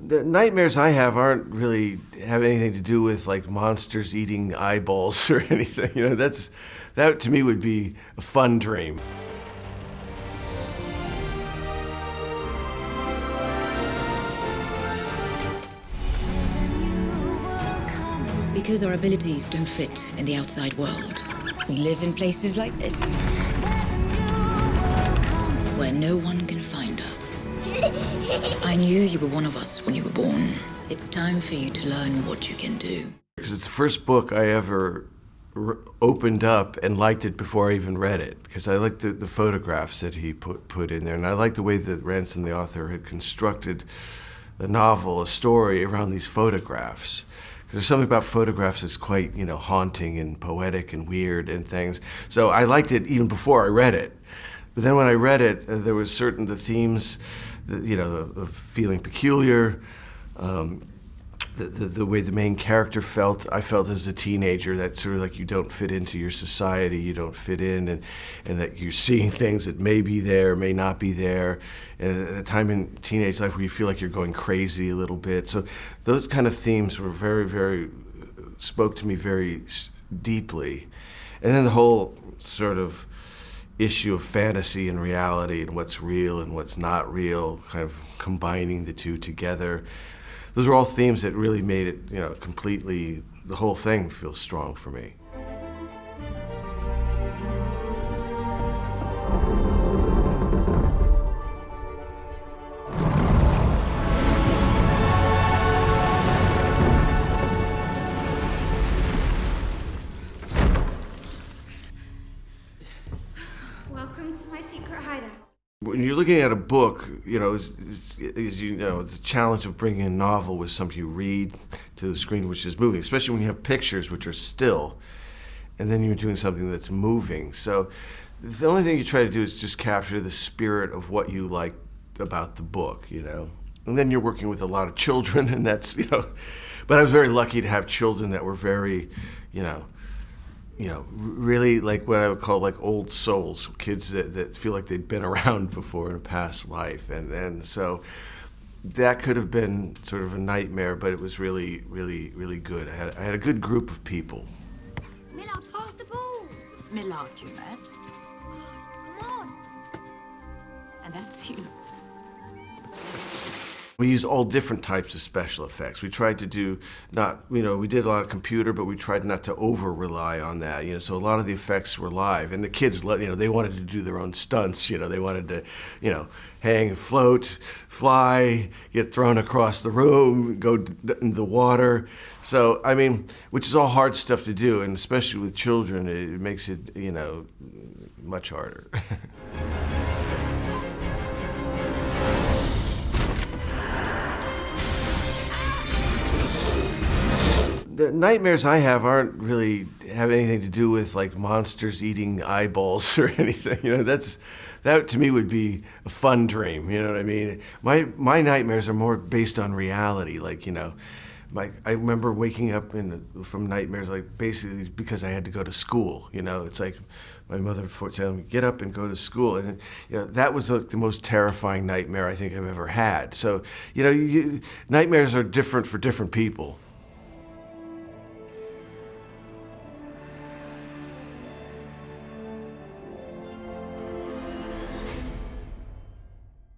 The nightmares I have aren't really have anything to do with like monsters eating eyeballs or anything. That to me would be a fun dream. Because our abilities don't fit in the outside world, we live in places like this, where no one can find us. I knew you were one of us when you were born. It's time for you to learn what you can do. Because it's the first book I ever opened up and liked it before I even read it. Because I liked the photographs that he put in there, and I liked the way that Ransom, the author, had constructed the novel, a story around these photographs. There's something about photographs that's quite, haunting and poetic and weird and things. So I liked it even before I read it. But then when I read it, there was the themes, of feeling peculiar, the way the main character felt. I felt as a teenager that sort of like you don't fit into your society, you don't fit in, and that you're seeing things that may be there, may not be there. And at a time in teenage life where you feel like you're going crazy a little bit. So those kind of themes were very, very, spoke to me very deeply. And then the whole sort of issue of fantasy and reality and what's real and what's not real, kind of combining the two together. Those are all themes that really made it, completely, the whole thing feel strong for me. Welcome to my secret hideout. When you're looking at a book, it's the challenge of bringing a novel with something you read to the screen, which is moving, especially when you have pictures which are still, and then you're doing something that's moving. So the only thing you try to do is just capture the spirit of what you like about the book, And then you're working with a lot of children, and that's, but I was very lucky to have children that were very, really like what I would call like old souls, kids that feel like they'd been around before in a past life. And so that could have been sort of a nightmare, but it was really, really, really good. I had a good group of people. Millard, pass the ball. Millard, you met? Come on. And that's you. We used all different types of special effects. We tried to do we did a lot of computer, but we tried not to over-rely on that. So a lot of the effects were live. And the kids, they wanted to do their own stunts. They wanted to, hang and float, fly, get thrown across the room, go in the water. So, which is all hard stuff to do. And especially with children, it makes it, much harder. The nightmares I have aren't really have anything to do with like monsters eating eyeballs or anything. That to me would be a fun dream. You know what I mean? My nightmares are more based on reality. I remember waking up from nightmares like basically because I had to go to school. It's like my mother telling me get up and go to school, and that was the most terrifying nightmare I think I've ever had. So nightmares are different for different people.